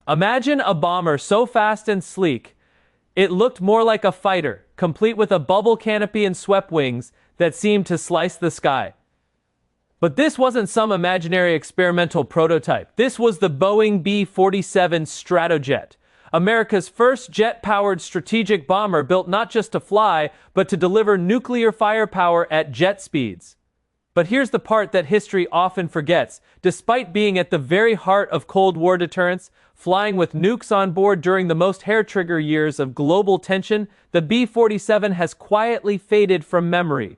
Imagine a bomber so fast and sleek, it looked more like a fighter, complete with a bubble canopy and swept wings that seemed to slice the sky. But this wasn't some imaginary experimental prototype. This was the Boeing B-47 Stratojet, America's first jet-powered strategic bomber built not just to fly, but to deliver nuclear firepower at jet speeds. But here's the part that history often forgets. Despite being at the very heart of Cold War deterrence, flying with nukes on board during the most hair-trigger years of global tension, the B-47 has quietly faded from memory.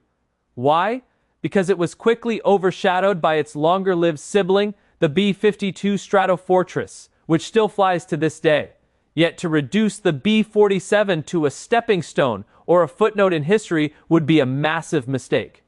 Why? Because it was quickly overshadowed by its longer-lived sibling, the B-52 Stratofortress, which still flies to this day. Yet to reduce the B-47 to a stepping stone or a footnote in history would be a massive mistake.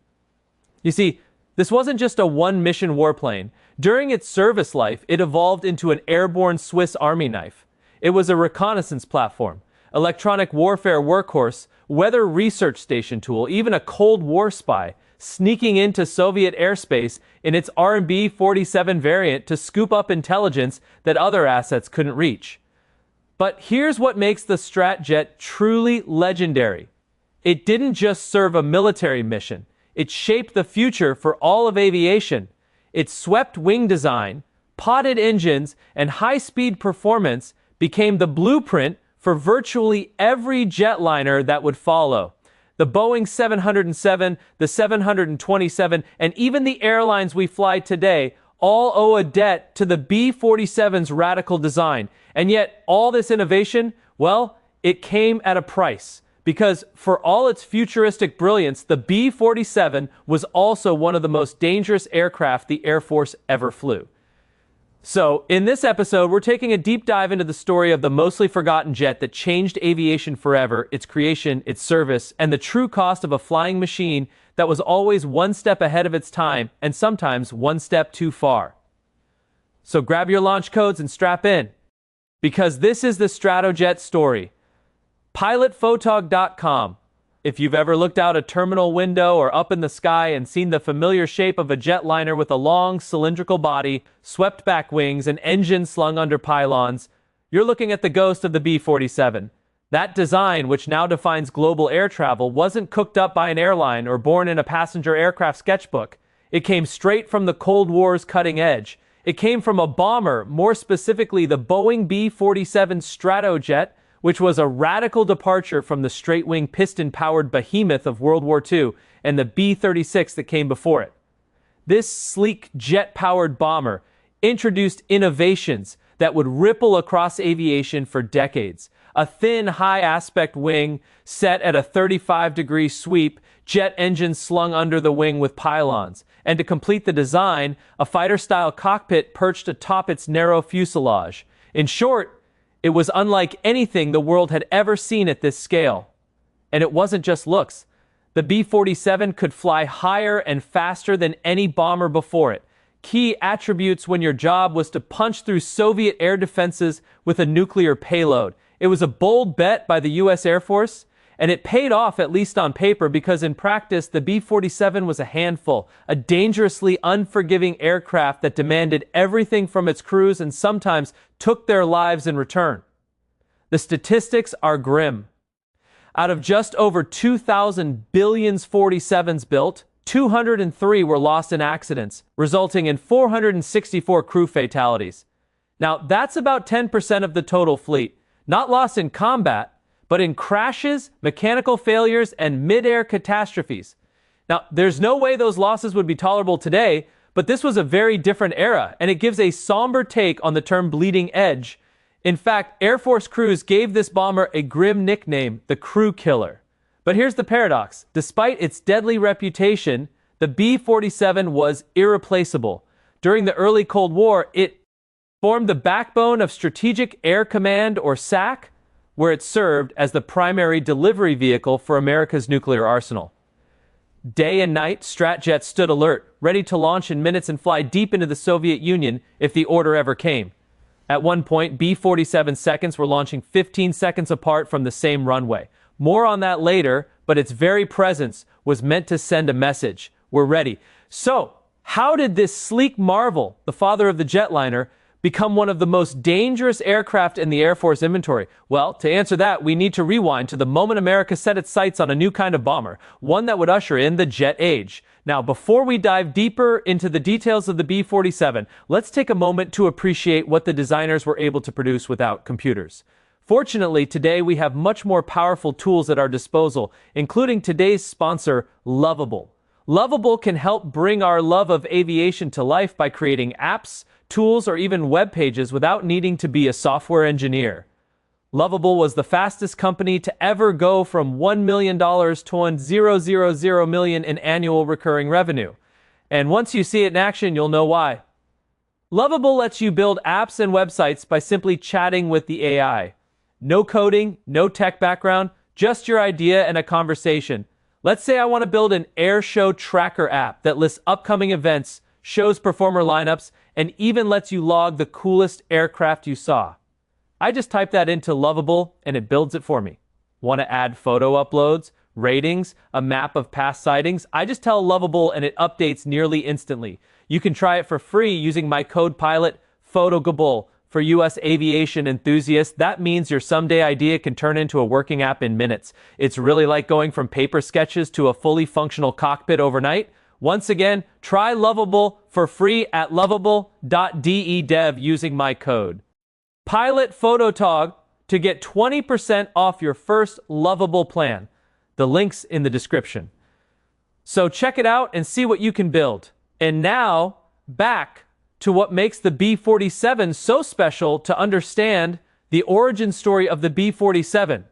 You see, this wasn't just a one-mission warplane. During its service life, it evolved into an airborne Swiss Army knife. It was a reconnaissance platform, electronic warfare workhorse, weather research station tool, even a Cold War spy, sneaking into Soviet airspace in its RB-47 variant to scoop up intelligence that other assets couldn't reach. But here's what makes the Stratjet truly legendary. It didn't just serve a military mission. It shaped the future for all of aviation. Its swept wing design, podded engines, and high-speed performance became the blueprint for virtually every jetliner that would follow. The Boeing 707, the 727, and even the airlines we fly today all owe a debt to the B-47's radical design. And yet, all this innovation, well, it came at a price. Because for all its futuristic brilliance, the B-47 was also one of the most dangerous aircraft the Air Force ever flew. So, in this episode, we're taking a deep dive into the story of the mostly forgotten jet that changed aviation forever, its creation, its service, and the true cost of a flying machine that was always one step ahead of its time, and sometimes one step too far. So grab your launch codes and strap in, because this is the Stratojet story. Pilotphotog.com. If you've ever looked out a terminal window or up in the sky and seen the familiar shape of a jetliner with a long, cylindrical body, swept back wings, and engines slung under pylons, you're looking at the ghost of the B-47. That design, which now defines global air travel, wasn't cooked up by an airline or born in a passenger aircraft sketchbook. It came straight from the Cold War's cutting edge. It came from a bomber, more specifically the Boeing B-47 Stratojet, which was a radical departure from the straight-wing piston-powered behemoth of World War II and the B-36 that came before it. This sleek jet-powered bomber introduced innovations that would ripple across aviation for decades. A thin, high-aspect wing set at a 35-degree sweep, jet engines slung under the wing with pylons. And to complete the design, a fighter-style cockpit perched atop its narrow fuselage. In short, it was unlike anything the world had ever seen at this scale. And it wasn't just looks. The B-47 could fly higher and faster than any bomber before it. Key attributes when your job was to punch through Soviet air defenses with a nuclear payload. It was a bold bet by the U.S. Air Force, and it paid off, at least on paper, because in practice, the B-47 was a handful, a dangerously unforgiving aircraft that demanded everything from its crews and sometimes took their lives in return. The statistics are grim. Out of just over 2,000 Billions 47s built, 203 were lost in accidents, resulting in 464 crew fatalities. Now, that's about 10% of the total fleet, not lost in combat, but in crashes, mechanical failures, and mid-air catastrophes. Now, there's no way those losses would be tolerable today, but this was a very different era, and it gives a somber take on the term bleeding edge. In fact, Air Force crews gave this bomber a grim nickname, the crew killer. But here's the paradox. Despite its deadly reputation, the B-47 was irreplaceable. During the early Cold War, it formed the backbone of Strategic Air Command, or SAC, where it served as the primary delivery vehicle for America's nuclear arsenal. Day and night, Stratjet stood alert, ready to launch in minutes and fly deep into the Soviet Union if the order ever came. At one point, B-47 seconds were launching 15 seconds apart from the same runway. More on that later, but its very presence was meant to send a message. We're ready. So, how did this sleek marvel, the father of the jetliner, become one of the most dangerous aircraft in the Air Force inventory? Well, to answer that, we need to rewind to the moment America set its sights on a new kind of bomber, one that would usher in the jet age. Now, before we dive deeper into the details of the B-47, let's take a moment to appreciate what the designers were able to produce without computers. Fortunately, today we have much more powerful tools at our disposal, including today's sponsor, Lovable. Lovable can help bring our love of aviation to life by creating apps, tools, or even web pages without needing to be a software engineer. Lovable was the fastest company to ever go from $1 million to $1,000 million in annual recurring revenue. And once you see it in action, you'll know why. Lovable lets you build apps and websites by simply chatting with the AI. No coding, no tech background, just your idea and a conversation. Let's say I want to build an air show tracker app that lists upcoming events, shows performer lineups, and even lets you log the coolest aircraft you saw. I just type that into Lovable and it builds it for me. Want to add photo uploads, ratings, a map of past sightings? I just tell Lovable and it updates nearly instantly. You can try it for free using my code pilot, PhotoGabul. For US aviation enthusiasts, that means your someday idea can turn into a working app in minutes. It's really like going from paper sketches to a fully functional cockpit overnight. Once again, try Lovable for free at lovable.dev using my code Pilot Phototog to get 20% off your first Lovable plan. The link's in the description. So check it out and see what you can build. And now, back to what makes the B-47 so special. To understand the origin story of the B-47,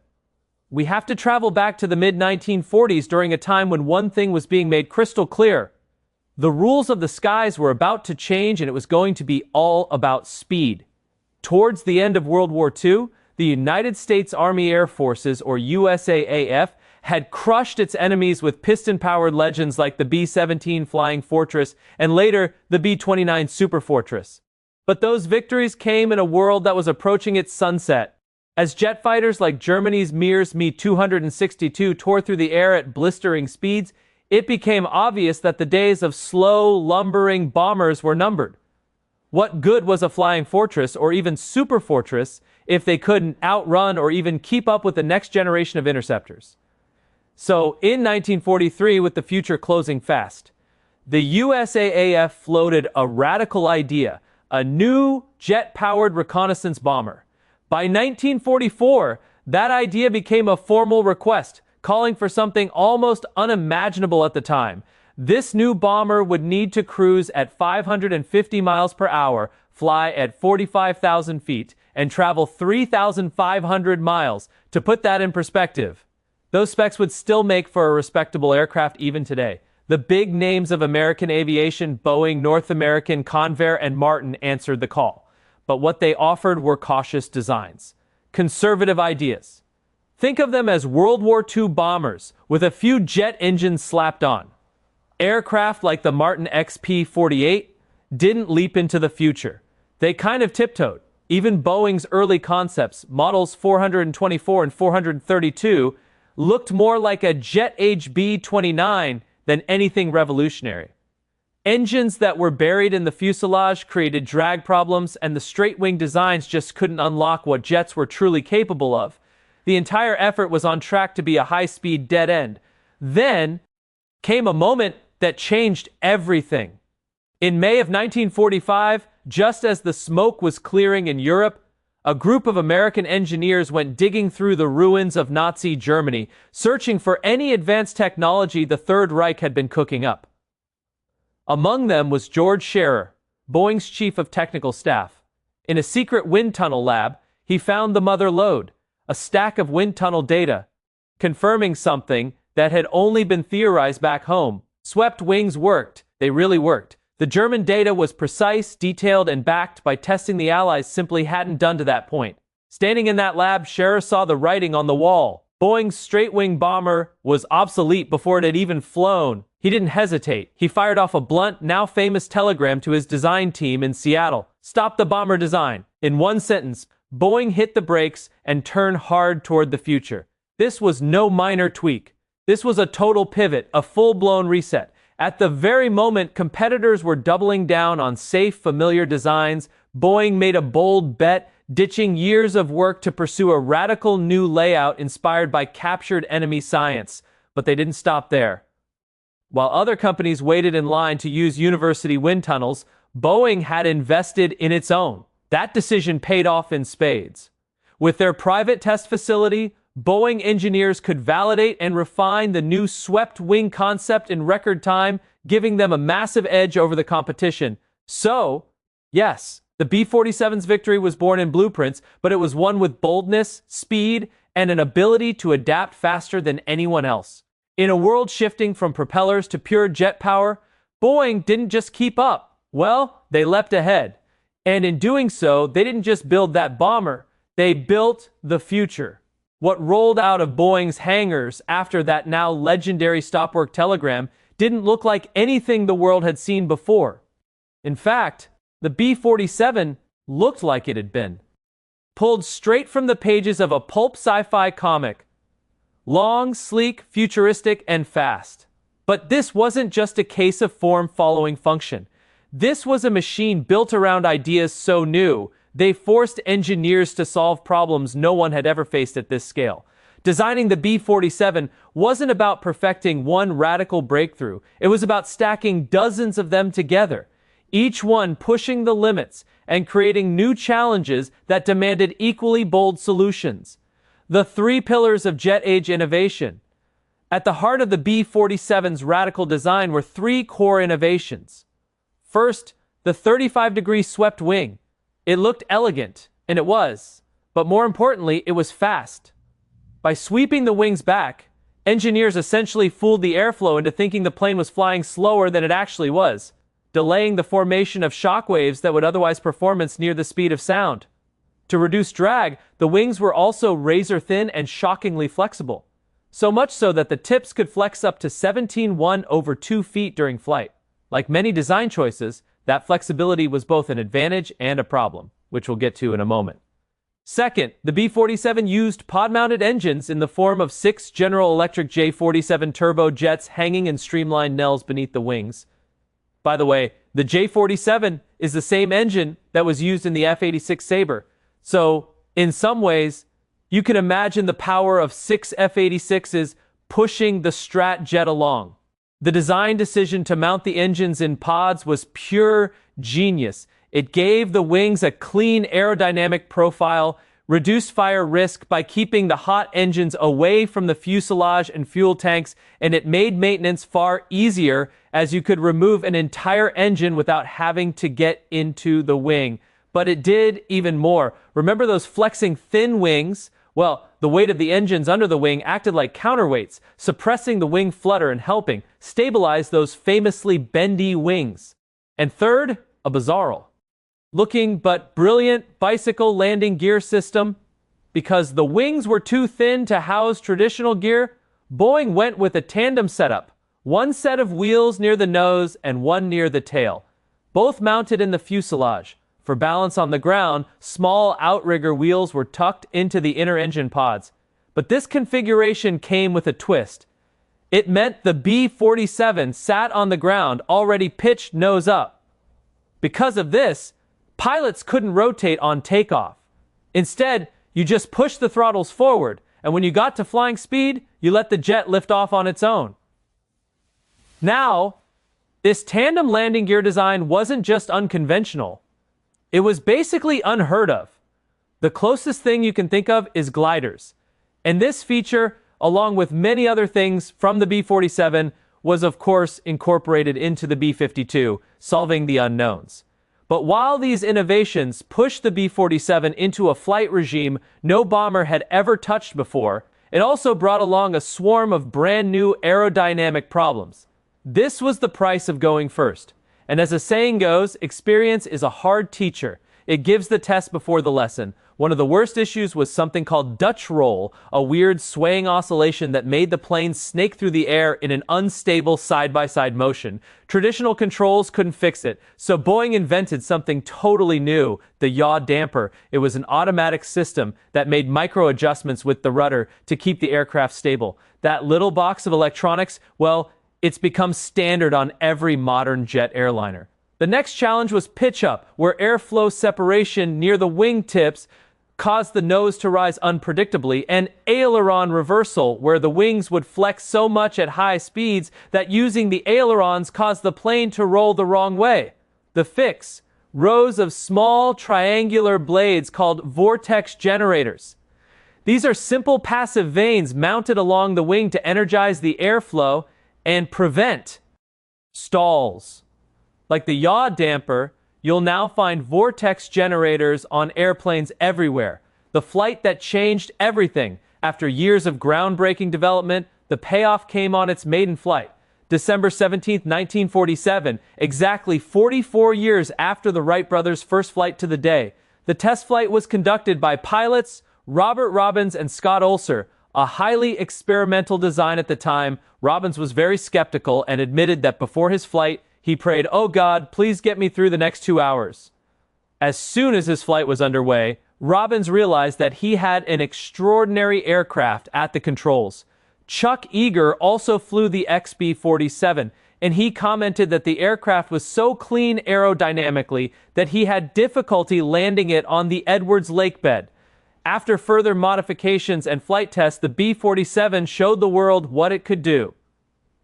we have to travel back to the mid-1940s during a time when one thing was being made crystal clear. The rules of the skies were about to change and it was going to be all about speed. Towards the end of World War II, the United States Army Air Forces, or USAAF, had crushed its enemies with piston-powered legends like the B-17 Flying Fortress and later the B-29 Superfortress. But those victories came in a world that was approaching its sunset. As jet fighters like Germany's Mir's Me-262 tore through the air at blistering speeds, it became obvious that the days of slow, lumbering bombers were numbered. What good was a flying fortress or even superfortress if they couldn't outrun or even keep up with the next generation of interceptors? So, in 1943, with the future closing fast, the USAAF floated a radical idea, a new jet-powered reconnaissance bomber. By 1944, that idea became a formal request, calling for something almost unimaginable at the time. This new bomber would need to cruise at 550 miles per hour, fly at 45,000 feet, and travel 3,500 miles. To put that in perspective, those specs would still make for a respectable aircraft even today. The big names of American aviation, Boeing, North American, Convair, and Martin, answered the call. But what they offered were cautious designs, conservative ideas. Think of them as World War II bombers with a few jet engines slapped on. Aircraft like the Martin XP-48 didn't leap into the future. They kind of tiptoed. Even Boeing's early concepts, models 424 and 432, looked more like a jet-age B-29 than anything revolutionary. Engines that were buried in the fuselage created drag problems, and the straight-wing designs just couldn't unlock what jets were truly capable of. The entire effort was on track to be a high-speed dead end. Then came a moment that changed everything. In May of 1945, just as the smoke was clearing in Europe, a group of American engineers went digging through the ruins of Nazi Germany, searching for any advanced technology the Third Reich had been cooking up. Among them was George Scherer, Boeing's chief of technical staff. In a secret wind tunnel lab, he found the mother lode, a stack of wind tunnel data, confirming something that had only been theorized back home. Swept wings worked. They really worked. The German data was precise, detailed, and backed by testing the Allies simply hadn't done to that point. Standing in that lab, Scherer saw the writing on the wall. Boeing's straight-wing bomber was obsolete before it had even flown. He didn't hesitate. He fired off a blunt, now famous telegram to his design team in Seattle. Stop the bomber design. In one sentence, Boeing hit the brakes and turned hard toward the future. This was no minor tweak. This was a total pivot, a full-blown reset. At the very moment competitors were doubling down on safe, familiar designs, Boeing made a bold bet, ditching years of work to pursue a radical new layout inspired by captured enemy science. But they didn't stop there. While other companies waited in line to use university wind tunnels, Boeing had invested in its own. That decision paid off in spades. With their private test facility, Boeing engineers could validate and refine the new swept wing concept in record time, giving them a massive edge over the competition. So, yes, the B-47's victory was born in blueprints, but it was won with boldness, speed, and an ability to adapt faster than anyone else. In a world shifting from propellers to pure jet power, Boeing didn't just keep up. Well, they leapt ahead. And in doing so, they didn't just build that bomber, they built the future. What rolled out of Boeing's hangars after that now legendary stop-work telegram didn't look like anything the world had seen before. In fact, the B-47 looked like it had been pulled straight from the pages of a pulp sci-fi comic. Long, sleek, futuristic, and fast. But this wasn't just a case of form following function. This was a machine built around ideas so new, they forced engineers to solve problems no one had ever faced at this scale. Designing the B-47 wasn't about perfecting one radical breakthrough. It was about stacking dozens of them together, each one pushing the limits and creating new challenges that demanded equally bold solutions. The three pillars of jet age innovation. At the heart of the B-47's radical design were three core innovations. First, the 35-degree swept wing. It looked elegant, and it was, but more importantly, it was fast. By sweeping the wings back, engineers essentially fooled the airflow into thinking the plane was flying slower than it actually was, delaying the formation of shock waves that would otherwise performance near the speed of sound. To reduce drag, the wings were also razor-thin and shockingly flexible, so much so that the tips could flex up to 17.1/2 feet during flight. Like many design choices, that flexibility was both an advantage and a problem, which we'll get to in a moment. Second, the B-47 used pod-mounted engines in the form of 6 General Electric J-47 turbojets hanging in streamlined nels beneath the wings. By the way, the J-47 is the same engine that was used in the F-86 Sabre, so in some ways, you can imagine the power of 6 F-86s pushing the Strat jet along. The design decision to mount the engines in pods was pure genius. It gave the wings a clean aerodynamic profile, reduced fire risk by keeping the hot engines away from the fuselage and fuel tanks, and it made maintenance far easier as you could remove an entire engine without having to get into the wing. But it did even more. Remember those flexing thin wings? Well, the weight of the engines under the wing acted like counterweights, suppressing the wing flutter and helping stabilize those famously bendy wings. And third, a bizarro looking but brilliant bicycle landing gear system. Because the wings were too thin to house traditional gear, Boeing went with a tandem setup. One set of wheels near the nose and one near the tail, both mounted in the fuselage. For balance on the ground, small outrigger wheels were tucked into the inner engine pods. But this configuration came with a twist. It meant the B-47 sat on the ground already pitched nose up. Because of this, pilots couldn't rotate on takeoff. Instead, you just pushed the throttles forward, and when you got to flying speed, you let the jet lift off on its own. Now, this tandem landing gear design wasn't just unconventional. It was basically unheard of. The closest thing you can think of is gliders. And this feature, along with many other things from the B-47, was of course incorporated into the B-52, solving the unknowns. But while these innovations pushed the B-47 into a flight regime no bomber had ever touched before, it also brought along a swarm of brand new aerodynamic problems. This was the price of going first. And as the saying goes, experience is a hard teacher. It gives the test before the lesson. One of the worst issues was something called Dutch roll, a weird swaying oscillation that made the plane snake through the air in an unstable side-by-side motion. Traditional controls couldn't fix it, so Boeing invented something totally new, the yaw damper. It was an automatic system that made micro-adjustments with the rudder to keep the aircraft stable. That little box of electronics, well, It's become standard on every modern jet airliner. The next challenge was pitch up, where airflow separation near the wing tips caused the nose to rise unpredictably, and aileron reversal, where the wings would flex so much at high speeds that using the ailerons caused the plane to roll the wrong way. The fix: rows of small triangular blades called vortex generators. These are simple passive vanes mounted along the wing to energize the airflow and prevent stalls. Like the yaw damper, you'll now find vortex generators on airplanes everywhere. The flight that changed everything. After years of groundbreaking development, the payoff came on its maiden flight. December 17, 1947, exactly 44 years after the Wright brothers' first flight to the day. The test flight was conducted by pilots Robert Robbins and Scott Ulser, a highly experimental design at the time. Robbins was very skeptical and admitted that before his flight, he prayed, "Oh God, please get me through the next 2 hours." As soon as his flight was underway, Robbins realized that he had an extraordinary aircraft at the controls. Chuck Yeager also flew the B-47, and he commented that the aircraft was so clean aerodynamically that he had difficulty landing it on the Edwards Lake bed. After further modifications and flight tests, the B-47 showed the world what it could do.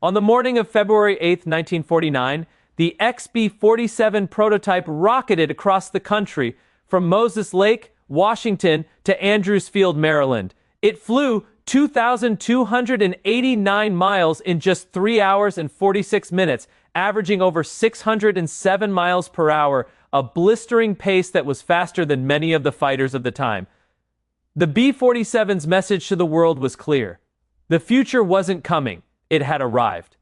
On the morning of February 8, 1949, the B-47 prototype rocketed across the country from Moses Lake, Washington, to Andrews Field, Maryland. It flew 2,289 miles in just 3 hours and 46 minutes, averaging over 607 miles per hour, a blistering pace that was faster than many of the fighters of the time. The B-47's message to the world was clear. The future wasn't coming. It had arrived.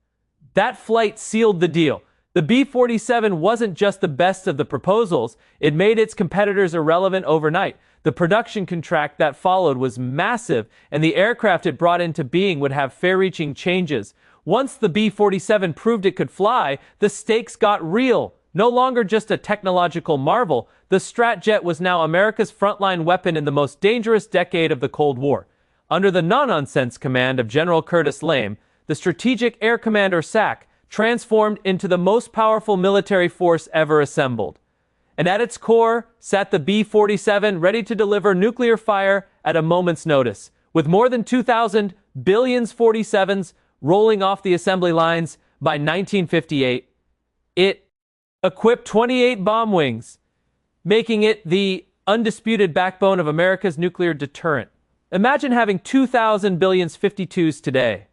That flight sealed the deal. The B-47 wasn't just the best of the proposals, it made its competitors irrelevant overnight. The production contract that followed was massive, and the aircraft it brought into being would have far-reaching changes. Once the B-47 proved it could fly, the stakes got real. No longer just a technological marvel, the Stratojet was now America's frontline weapon in the most dangerous decade of the Cold War. Under the no-nonsense command of General Curtis Lame, the Strategic Air Command, or SAC, transformed into the most powerful military force ever assembled. And at its core sat the B-47, ready to deliver nuclear fire at a moment's notice. With more than 2,000 billions 47s rolling off the assembly lines by 1958, it equipped 28 bomb wings, making it the undisputed backbone of America's nuclear deterrent. Imagine having 2,000 billions 52s today.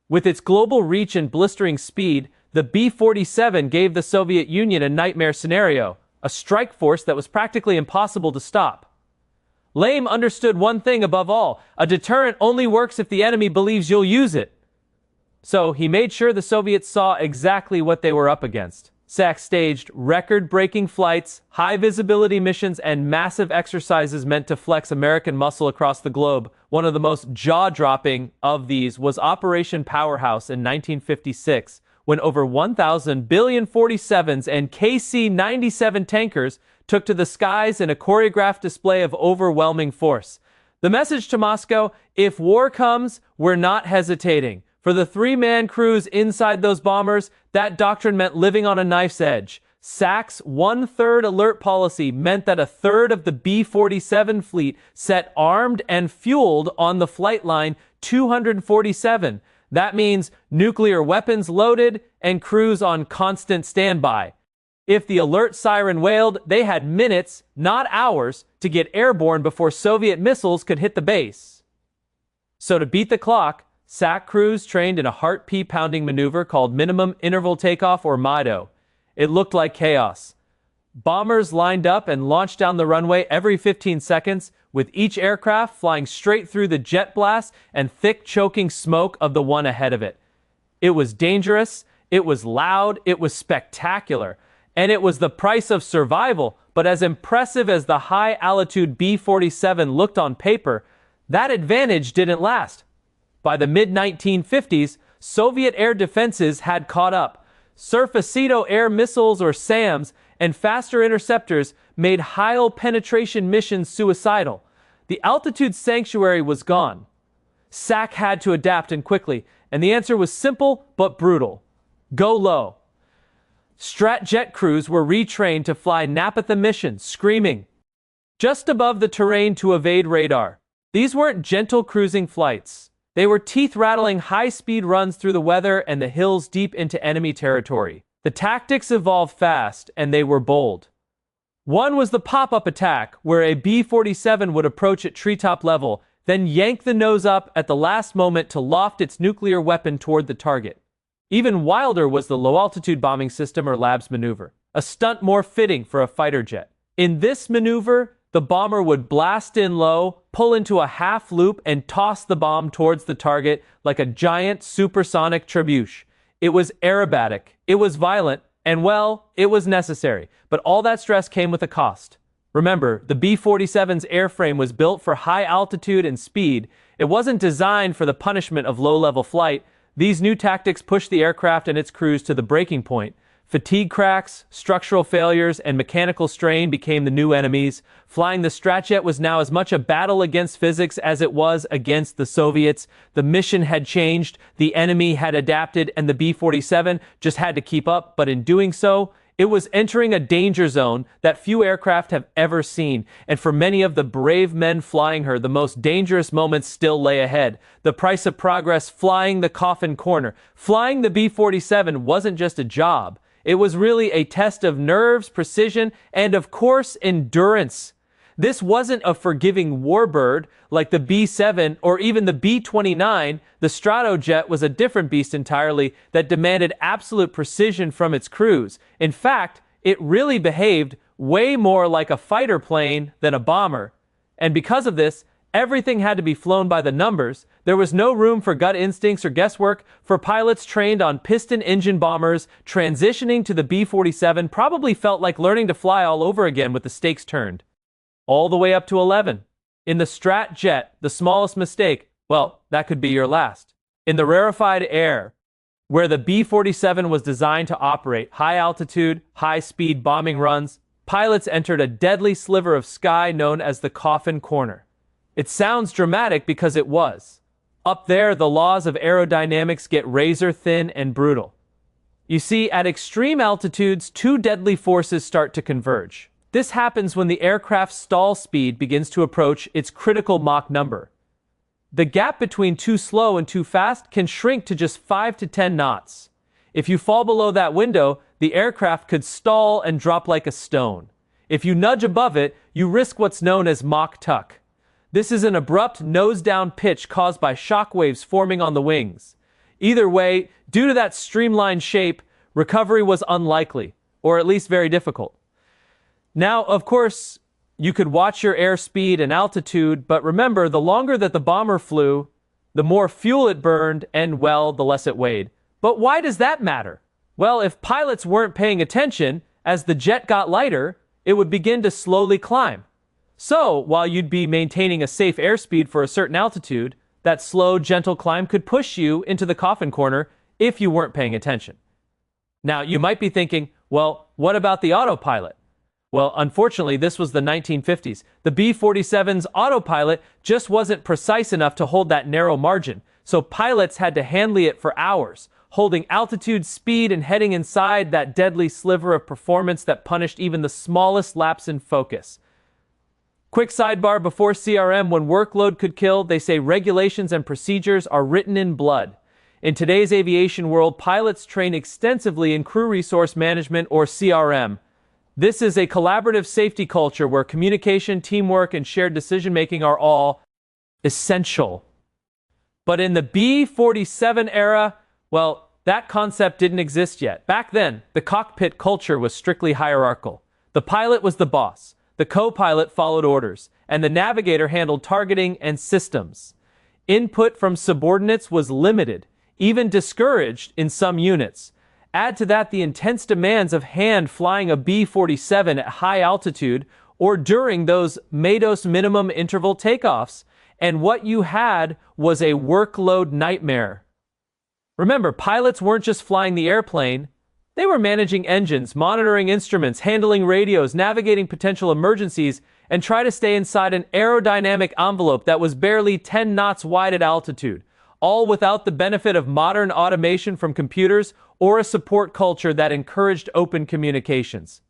With its global reach and blistering speed, the B-47 gave the Soviet Union a nightmare scenario, a strike force that was practically impossible to stop. Lame understood one thing above all: a deterrent only works if the enemy believes you'll use it. So he made sure the Soviets saw exactly what they were up against. SAC staged record-breaking flights, high-visibility missions, and massive exercises meant to flex American muscle across the globe. One of the most jaw-dropping of these was Operation Powerhouse in 1956, when over 1,000 billion 47s and KC-97 tankers took to the skies in a choreographed display of overwhelming force. The message to Moscow: if war comes, we're not hesitating. For the three-man crews inside those bombers, that doctrine meant living on a knife's edge. SAC's one-third alert policy meant that a third of the B-47 fleet sat armed and fueled on the flight line 247. That means nuclear weapons loaded and crews on constant standby. If the alert siren wailed, they had minutes, not hours, to get airborne before Soviet missiles could hit the base. So to beat the clock, SAC crews trained in a heart-pounding maneuver called Minimum Interval Takeoff, or MITO. It looked like chaos. Bombers lined up and launched down the runway every 15 seconds, with each aircraft flying straight through the jet blast and thick choking smoke of the one ahead of it. It was dangerous, it was loud, it was spectacular, and it was the price of survival. But as impressive as the high-altitude B-47 looked on paper, that advantage didn't last. By the mid-1950s, Soviet air defenses had caught up. Surfacito air missiles, or SAMs, and faster interceptors made high penetration missions suicidal. The altitude sanctuary was gone. SAC had to adapt and quickly, and the answer was simple but brutal. Go low. Stratjet crews were retrained to fly Napatha missions, screaming just above the terrain to evade radar. These weren't gentle cruising flights. They were teeth-rattling high-speed runs through the weather and the hills deep into enemy territory. The tactics evolved fast, and they were bold. One was the pop-up attack, where a B-47 would approach at treetop level, then yank the nose up at the last moment to loft its nuclear weapon toward the target. Even wilder was the low-altitude bombing system or LABS maneuver, a stunt more fitting for a fighter jet. In this maneuver, the bomber would blast in low, pull into a half-loop, and toss the bomb towards the target like a giant supersonic trebuchet. It was aerobatic, it was violent, and well, it was necessary. But all that stress came with a cost. Remember, the B-47's airframe was built for high altitude and speed. It wasn't designed for the punishment of low-level flight. These new tactics pushed the aircraft and its crews to the breaking point. Fatigue cracks, structural failures, and mechanical strain became the new enemies. Flying the Stratojet was now as much a battle against physics as it was against the Soviets. The mission had changed, the enemy had adapted, and the B-47 just had to keep up, but in doing so, it was entering a danger zone that few aircraft have ever seen, and for many of the brave men flying her, the most dangerous moments still lay ahead. The price of progress: flying the coffin corner. Flying the B-47 wasn't just a job. It was really a test of nerves, precision, and of course, endurance. This wasn't a forgiving warbird like the B-7 or even the B-29. The Stratojet was a different beast entirely that demanded absolute precision from its crews. In fact, it really behaved way more like a fighter plane than a bomber. And because of this, everything had to be flown by the numbers. There was no room for gut instincts or guesswork. For pilots trained on piston engine bombers, transitioning to the B-47 probably felt like learning to fly all over again with the stakes turned all the way up to 11. In the Stratjet, the smallest mistake, well, that could be your last. In the rarefied air, where the B-47 was designed to operate high-altitude, high-speed bombing runs, pilots entered a deadly sliver of sky known as the coffin corner. It sounds dramatic because it was. Up there, the laws of aerodynamics get razor-thin and brutal. You see, at extreme altitudes, two deadly forces start to converge. This happens when the aircraft's stall speed begins to approach its critical Mach number. The gap between too slow and too fast can shrink to just 5 to 10 knots. If you fall below that window, the aircraft could stall and drop like a stone. If you nudge above it, you risk what's known as Mach tuck. This is an abrupt nose-down pitch caused by shock waves forming on the wings. Either way, due to that streamlined shape, recovery was unlikely, or at least very difficult. Now, of course, you could watch your airspeed and altitude, but remember, the longer that the bomber flew, the more fuel it burned, and, well, the less it weighed. But why does that matter? Well, if pilots weren't paying attention, as the jet got lighter, it would begin to slowly climb. So, while you'd be maintaining a safe airspeed for a certain altitude, that slow, gentle climb could push you into the coffin corner if you weren't paying attention. Now, you might be thinking, well, what about the autopilot? Well, unfortunately, this was the 1950s. The B-47's autopilot just wasn't precise enough to hold that narrow margin, so pilots had to handle it for hours, holding altitude, speed, and heading inside that deadly sliver of performance that punished even the smallest lapse in focus. Quick sidebar before CRM: when workload could kill, they say regulations and procedures are written in blood. In today's aviation world, pilots train extensively in crew resource management, or CRM. This is a collaborative safety culture where communication, teamwork, and shared decision-making are all essential. But in the B-47 era, well, that concept didn't exist yet. Back then, the cockpit culture was strictly hierarchical. The pilot was the boss, the co-pilot followed orders, and the navigator handled targeting and systems. Input from subordinates was limited, even discouraged in some units. Add to that the intense demands of hand flying a B-47 at high altitude or during those MADOS minimum interval takeoffs, and what you had was a workload nightmare. Remember, pilots weren't just flying the airplane. They were managing engines, monitoring instruments, handling radios, navigating potential emergencies, and try to stay inside an aerodynamic envelope that was barely 10 knots wide at altitude, all without the benefit of modern automation from computers or a support culture that encouraged open communications.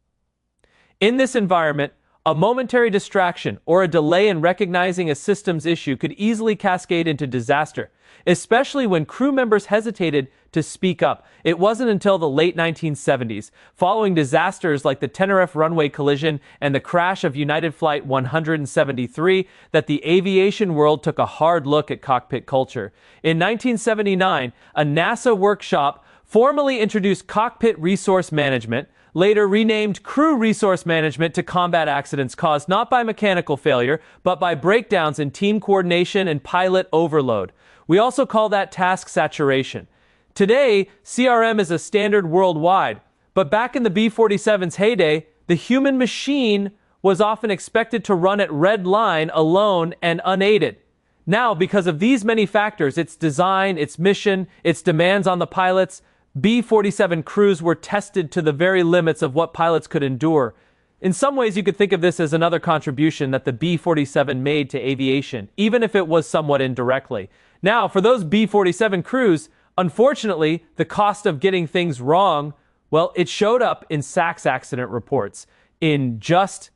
In this environment, a momentary distraction or a delay in recognizing a systems issue could easily cascade into disaster, especially when crew members hesitated to speak up. It wasn't until the late 1970s, following disasters like the Tenerife runway collision and the crash of United Flight 173, that the aviation world took a hard look at cockpit culture. In 1979, a NASA workshop formally introduced cockpit resource management, later renamed crew resource management, to combat accidents caused not by mechanical failure, but by breakdowns in team coordination and pilot overload. We also call that task saturation. Today, CRM is a standard worldwide, but back in the B-47's heyday, the human machine was often expected to run at red line alone and unaided. Now, because of these many factors, its design, its mission, its demands on the pilots, B-47 crews were tested to the very limits of what pilots could endure. In some ways, you could think of this as another contribution that the B-47 made to aviation, even if it was somewhat indirectly. Now, for those B-47 crews, unfortunately, the cost of getting things wrong, well, it showed up in SACS accident reports. In just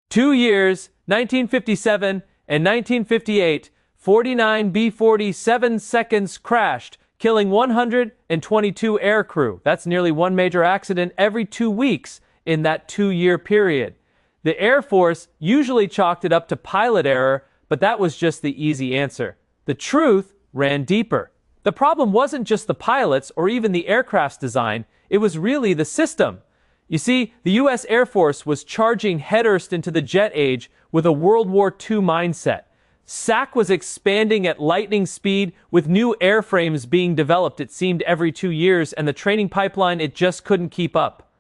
2 years, 1957 and 1958, 49 B-47 seconds crashed, killing 122 aircrew. That's nearly one major accident every 2 weeks in that 2-year period. The Air Force usually chalked it up to pilot error, but that was just the easy answer. The truth ran deeper. The problem wasn't just the pilots or even the aircraft's design, it was really the system. You see, the U.S. Air Force was charging headfirst into the jet age with a World War II mindset. SAC was expanding at lightning speed, with new airframes being developed, it seemed, every 2 years, and the training pipeline, it just couldn't keep up.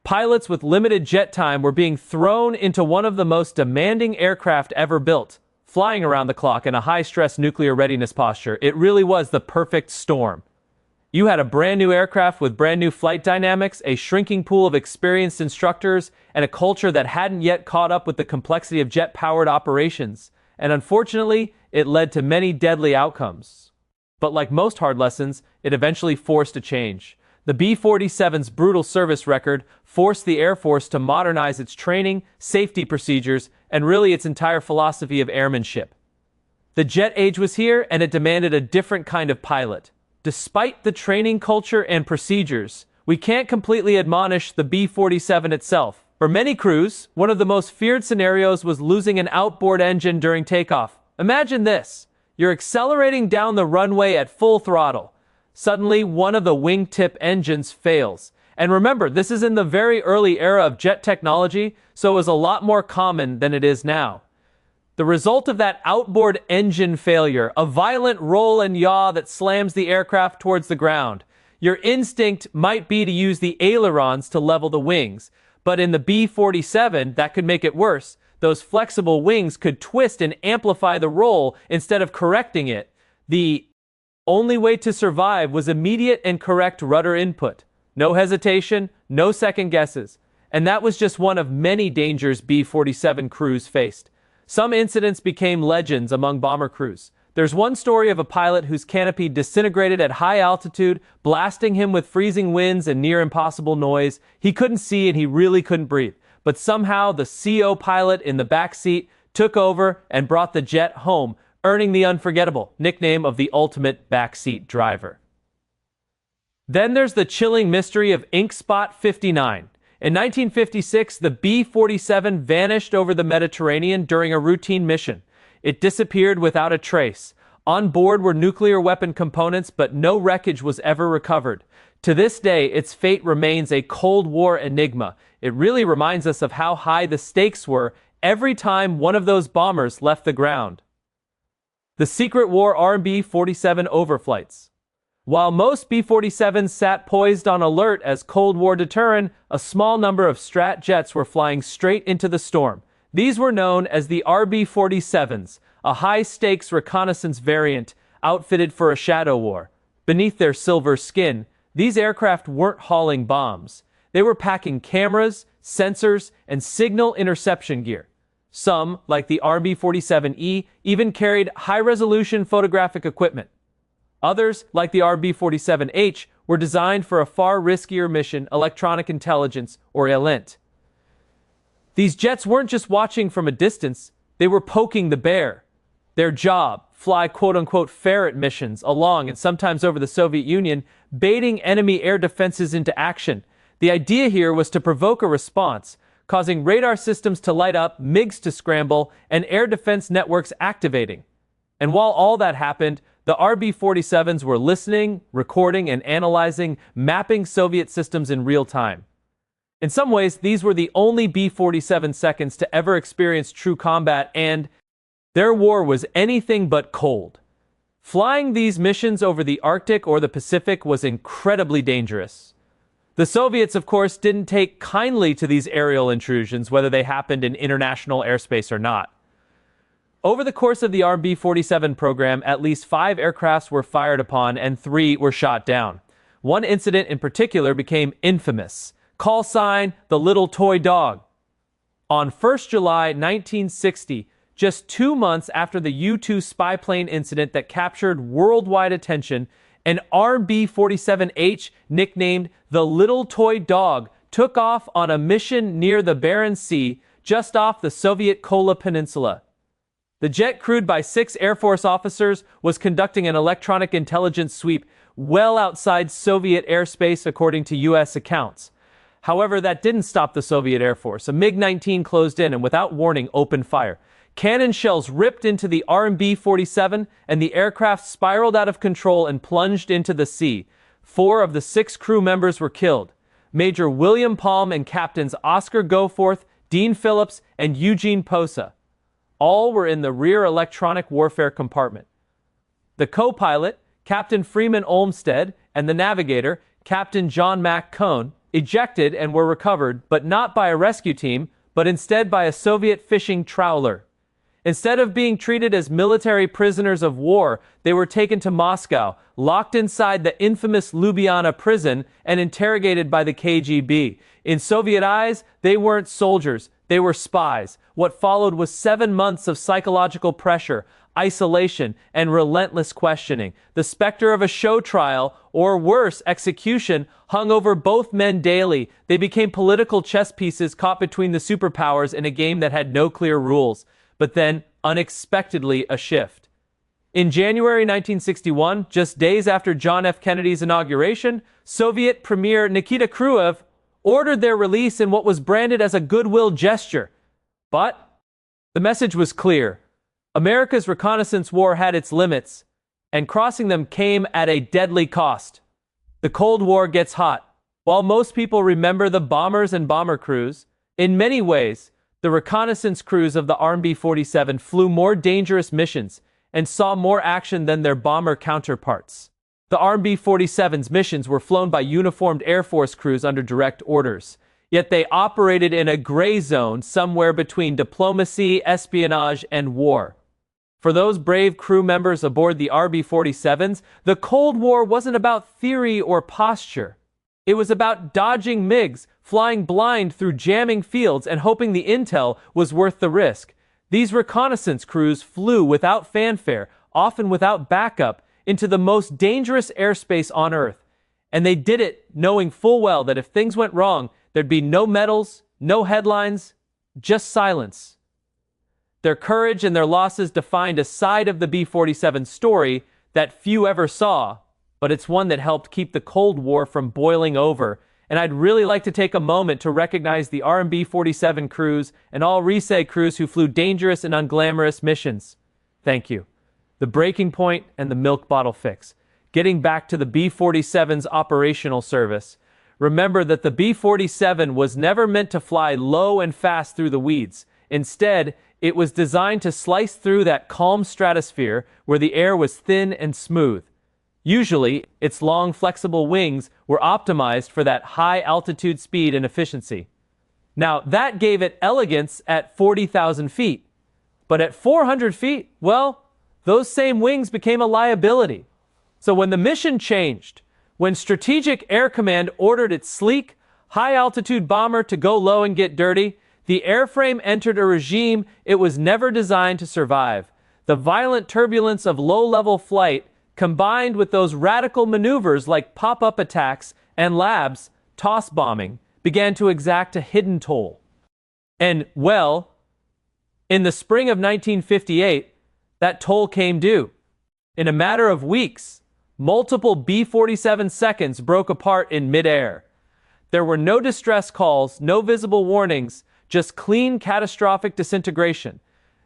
Pilots with limited jet time were being thrown into one of the most demanding aircraft ever built, flying around the clock in a high-stress nuclear readiness posture. It really was the perfect storm. You had a brand new aircraft with brand new flight dynamics, a shrinking pool of experienced instructors, and a culture that hadn't yet caught up with the complexity of jet-powered operations. And unfortunately, it led to many deadly outcomes. But like most hard lessons, it eventually forced a change. The B-47's brutal service record forced the Air Force to modernize its training, safety procedures, and really its entire philosophy of airmanship. The jet age was here, and it demanded a different kind of pilot. Despite the training culture and procedures, we can't completely admonish the B-47 itself. For many crews, one of the most feared scenarios was losing an outboard engine during takeoff. Imagine this. You're accelerating down the runway at full throttle. Suddenly, one of the wingtip engines fails. And remember, this is in the very early era of jet technology, so it was a lot more common than it is now. The result of that outboard engine failure, a violent roll and yaw that slams the aircraft towards the ground. Your instinct might be to use the ailerons to level the wings. But in the B-47, that could make it worse. Those flexible wings could twist and amplify the roll instead of correcting it. The only way to survive was immediate and correct rudder input. No hesitation, no second guesses. And that was just one of many dangers B-47 crews faced. Some incidents became legends among bomber crews. There's one story of a pilot whose canopy disintegrated at high altitude, blasting him with freezing winds and near impossible noise. He couldn't see and he really couldn't breathe. But somehow the CO pilot in the back seat took over and brought the jet home, earning the unforgettable nickname of the ultimate backseat driver. Then there's the chilling mystery of Ink Spot 59. In 1956, the B-47 vanished over the Mediterranean during a routine mission. It disappeared without a trace. On board were nuclear weapon components, but no wreckage was ever recovered. To this day, its fate remains a Cold War enigma. It really reminds us of how high the stakes were every time one of those bombers left the ground. The Secret War RB-47 overflights. While most B-47s sat poised on alert as Cold War deterrent, a small number of Strat jets were flying straight into the storm. These were known as the RB-47s, a high-stakes reconnaissance variant outfitted for a shadow war. Beneath their silver skin, these aircraft weren't hauling bombs. They were packing cameras, sensors, and signal interception gear. Some, like the RB-47E, even carried high-resolution photographic equipment. Others, like the RB-47H, were designed for a far riskier mission, electronic intelligence, or ELINT. These jets weren't just watching from a distance, they were poking the bear. Their job, fly quote-unquote ferret missions along and sometimes over the Soviet Union, baiting enemy air defenses into action. The idea here was to provoke a response, causing radar systems to light up, MiGs to scramble, and air defense networks activating. And while all that happened, the RB-47s were listening, recording, and analyzing, mapping Soviet systems in real time. In some ways, these were the only B-47 seconds to ever experience true combat, and their war was anything but cold. Flying these missions over the Arctic or the Pacific was incredibly dangerous. The Soviets, of course, didn't take kindly to these aerial intrusions, whether they happened in international airspace or not. Over the course of the RB-47 program, at least 5 aircrafts were fired upon and 3 were shot down. One incident in particular became infamous. Call sign, the little toy dog. On 1st July 1960, just 2 months after the U-2 spy plane incident that captured worldwide attention, an RB-47H, nicknamed the Little Toy Dog, took off on a mission near the Barents Sea, just off the Soviet Kola Peninsula. The jet, crewed by 6 Air Force officers, was conducting an electronic intelligence sweep well outside Soviet airspace, according to U.S. accounts. However, that didn't stop the Soviet Air Force. A MiG-19 closed in and, without warning, opened fire. Cannon shells ripped into the RB-47, and the aircraft spiraled out of control and plunged into the sea. 4 of the 6 crew members were killed. Major William Palm and Captains Oscar Goforth, Dean Phillips, and Eugene Posa. All were in the rear electronic warfare compartment. The co-pilot, Captain Freeman Olmsted, and the navigator, Captain John Mack Cohn, ejected and were recovered, but not by a rescue team, but instead by a Soviet fishing trawler. Instead of being treated as military prisoners of war, they were taken to Moscow, locked inside the infamous Ljubljana prison, and interrogated by the KGB. In Soviet eyes, they weren't soldiers, they were spies. What followed was 7 months of psychological pressure, isolation, and relentless questioning. The specter of a show trial, or worse, execution, hung over both men daily. They became political chess pieces caught between the superpowers in a game that had no clear rules. But then, unexpectedly, a shift. In January 1961, just days after John F. Kennedy's inauguration, Soviet Premier Nikita Khrushchev ordered their release in what was branded as a goodwill gesture. But the message was clear. America's reconnaissance war had its limits, and crossing them came at a deadly cost. The Cold War gets hot. While most people remember the bombers and bomber crews, in many ways, the reconnaissance crews of the RB-47 flew more dangerous missions and saw more action than their bomber counterparts. The RB-47's missions were flown by uniformed Air Force crews under direct orders, yet they operated in a gray zone somewhere between diplomacy, espionage, and war. For those brave crew members aboard the RB-47s, the Cold War wasn't about theory or posture. It was about dodging MiGs, flying blind through jamming fields, and hoping the intel was worth the risk. These reconnaissance crews flew without fanfare, often without backup, into the most dangerous airspace on Earth. And they did it knowing full well that if things went wrong, there'd be no medals, no headlines, just silence. Their courage and their losses defined a side of the B-47 story that few ever saw, but it's one that helped keep the Cold War from boiling over. And I'd really like to take a moment to recognize the RB-47 crews and all Risay crews who flew dangerous and unglamorous missions. Thank you. The breaking point and the milk bottle fix. Getting back to the B-47's operational service. Remember that the B-47 was never meant to fly low and fast through the weeds. Instead, it was designed to slice through that calm stratosphere where the air was thin and smooth. Usually, its long, flexible wings were optimized for that high-altitude speed and efficiency. Now, that gave it elegance at 40,000 feet. But at 400 feet, well, those same wings became a liability. So when the mission changed, when Strategic Air Command ordered its sleek, high-altitude bomber to go low and get dirty, The airframe entered a regime it was never designed to survive. The violent turbulence of low-level flight, combined with those radical maneuvers like pop-up attacks and labs, toss bombing, began to exact a hidden toll. And, well, in the spring of 1958, that toll came due. In a matter of weeks, multiple B-47 seconds broke apart in midair. There were no distress calls, no visible warnings, just clean catastrophic disintegration.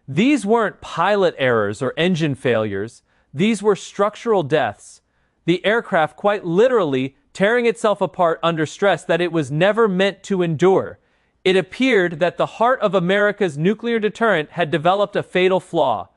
These weren't pilot errors or engine failures. These were structural deaths. The aircraft quite literally tearing itself apart under stress that it was never meant to endure. It appeared that the heart of America's nuclear deterrent had developed a fatal flaw.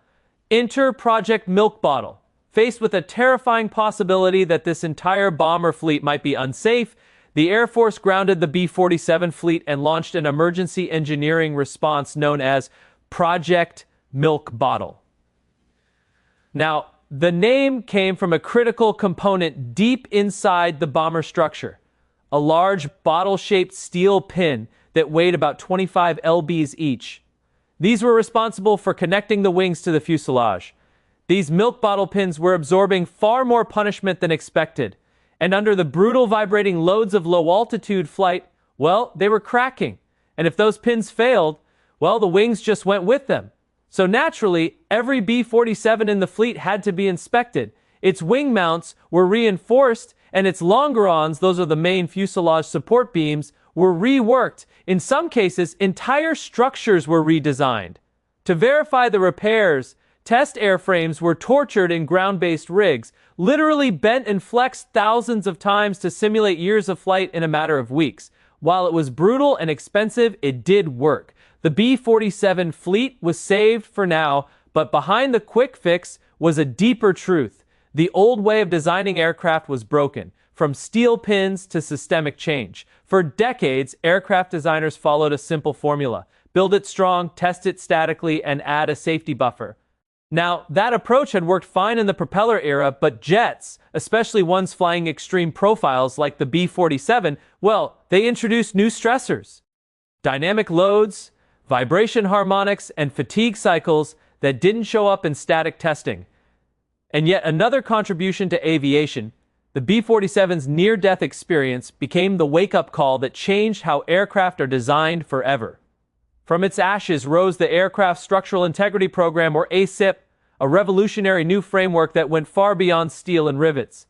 Enter Project Milk Bottle. Faced with a terrifying possibility that this entire bomber fleet might be unsafe, the Air Force grounded the B-47 fleet and launched an emergency engineering response known as Project Milk Bottle. Now, the name came from a critical component deep inside the bomber structure, a large bottle-shaped steel pin that weighed about 25 lbs each. These were responsible for connecting the wings to the fuselage. These milk bottle pins were absorbing far more punishment than expected, and under the brutal vibrating loads of low-altitude flight, well, they were cracking. And if those pins failed, well, the wings just went with them. So naturally, every B-47 in the fleet had to be inspected. Its wing mounts were reinforced, and its longerons, those are the main fuselage support beams, were reworked. In some cases, entire structures were redesigned. To verify the repairs, test airframes were tortured in ground-based rigs, literally bent and flexed thousands of times to simulate years of flight in a matter of weeks. While it was brutal and expensive, it did work. The B-47 fleet was saved for now, but behind the quick fix was a deeper truth. The old way of designing aircraft was broken, from steel pins to systemic change. For decades, aircraft designers followed a simple formula: build it strong, test it statically, and add a safety buffer. Now, that approach had worked fine in the propeller era, but jets, especially ones flying extreme profiles like the B-47, well, they introduced new stressors. Dynamic loads, vibration harmonics, and fatigue cycles that didn't show up in static testing. And yet another contribution to aviation, the B-47's near-death experience became the wake-up call that changed how aircraft are designed forever. From its ashes rose the Aircraft Structural Integrity Program, or ASIP, a revolutionary new framework that went far beyond steel and rivets.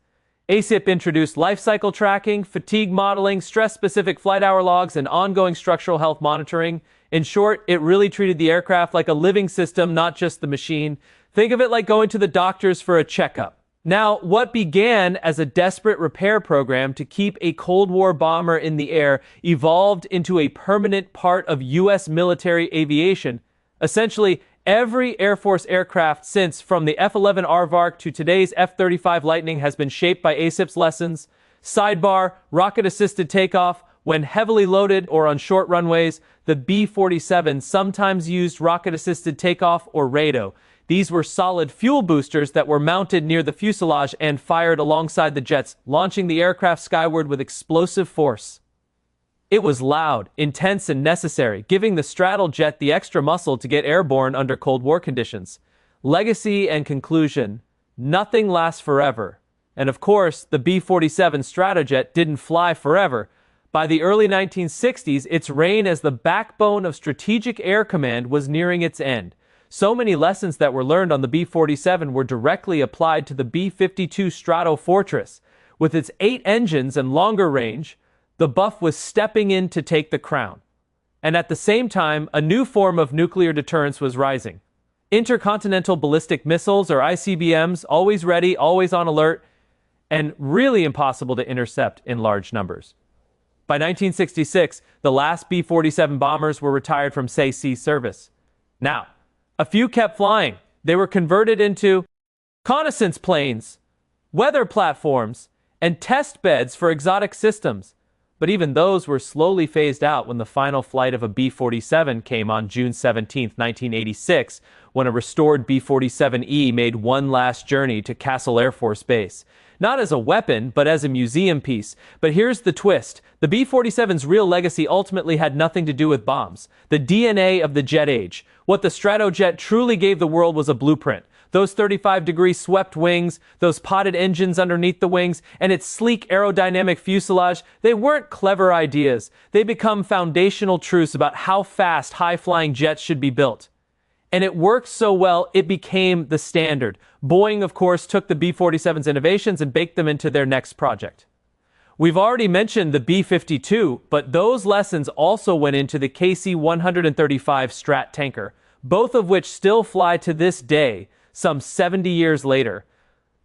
ASIP introduced life cycle tracking, fatigue modeling, stress-specific flight hour logs, and ongoing structural health monitoring. In short, it really treated the aircraft like a living system, not just the machine. Think of it like going to the doctors for a checkup. Now, what began as a desperate repair program to keep a Cold War bomber in the air evolved into a permanent part of U.S. military aviation. Essentially, every Air Force aircraft since, from the F-11 Airvark to today's F-35 Lightning, has been shaped by ASIP's lessons. Sidebar: rocket-assisted takeoff. When heavily loaded or on short runways, the B-47 sometimes used rocket-assisted takeoff or RATO. These were solid fuel boosters that were mounted near the fuselage and fired alongside the jets, launching the aircraft skyward with explosive force. It was loud, intense, and necessary, giving the Stratojet the extra muscle to get airborne under Cold War conditions. Legacy and conclusion: nothing lasts forever. And of course, the B-47 Stratojet didn't fly forever. By the early 1960s, its reign as the backbone of Strategic Air Command was nearing its end. So many lessons that were learned on the B-47 were directly applied to the B-52 Stratofortress. With its 8 engines and longer range, the Buff was stepping in to take the crown. And at the same time, a new form of nuclear deterrence was rising. Intercontinental ballistic missiles, or ICBMs, always ready, always on alert, and really impossible to intercept in large numbers. By 1966, the last B-47 bombers were retired from sea service. Now, a few kept flying. They were converted into reconnaissance planes, weather platforms, and test beds for exotic systems. But even those were slowly phased out when the final flight of a B-47 came on June 17, 1986, when a restored B-47E made one last journey to Castle Air Force Base. not as a weapon, but as a museum piece. But here's the twist. The B-47's real legacy ultimately had nothing to do with bombs. The DNA of the jet age. What the Stratojet truly gave the world was a blueprint. Those 35-degree swept wings, those potted engines underneath the wings, and its sleek aerodynamic fuselage, they weren't clever ideas. They become foundational truths about how fast high-flying jets should be built. And it worked so well, it became the standard. Boeing, of course, took the B-47's innovations and baked them into their next project. We've already mentioned the B-52, but those lessons also went into the KC-135 Strat tanker, both of which still fly to this day, some 70 years later.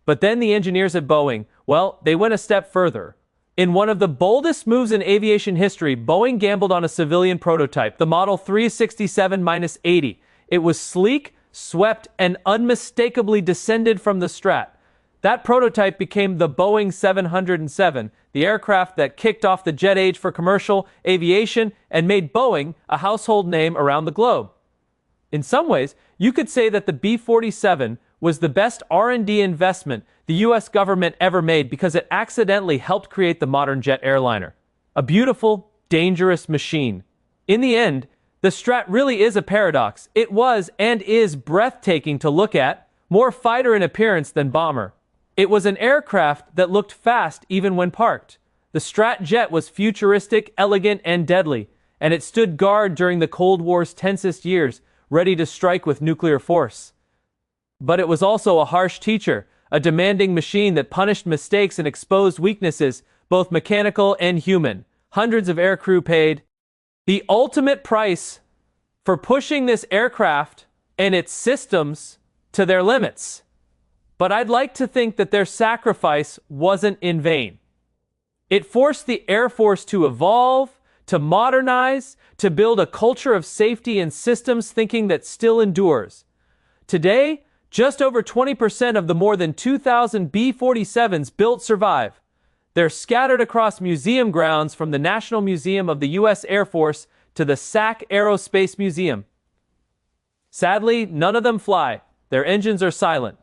But then the engineers at Boeing, well, they went a step further. In one of the boldest moves in aviation history, Boeing gambled on a civilian prototype, the Model 367-80. It was sleek, swept, and unmistakably descended from the Strat. That prototype became the Boeing 707, the aircraft that kicked off the jet age for commercial aviation and made Boeing a household name around the globe. In some ways, you could say that the B-47 was the best R&D investment the U.S. government ever made because it accidentally helped create the modern jet airliner. A beautiful, dangerous machine. In the end, the Strat really is a paradox. It was and is breathtaking to look at, more fighter in appearance than bomber. It was an aircraft that looked fast even when parked. The Strat jet was futuristic, elegant, and deadly, and it stood guard during the Cold War's tensest years, ready to strike with nuclear force. But it was also a harsh teacher, a demanding machine that punished mistakes and exposed weaknesses, both mechanical and human. Hundreds of aircrew paid the ultimate price for pushing this aircraft and its systems to their limits. But I'd like to think that their sacrifice wasn't in vain. It forced the Air Force to evolve, to modernize, to build a culture of safety and systems thinking that still endures. Today, just over 20% of the more than 2,000 B-47s built survive. They're scattered across museum grounds from the National Museum of the U.S. Air Force to the SAC Aerospace Museum. Sadly, none of them fly. Their engines are silent.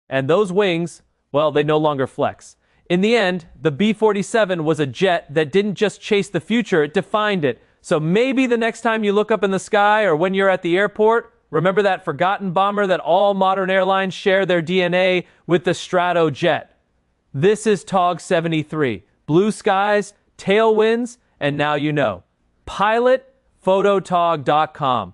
And those wings, well, they no longer flex. In the end, the B-47 was a jet that didn't just chase the future, it defined it. So maybe the next time you look up in the sky or when you're at the airport, remember that forgotten bomber that all modern airlines share their DNA with, the Stratojet. This is TOG 73. Blue skies, tailwinds, and now you know. Pilotphototog.com.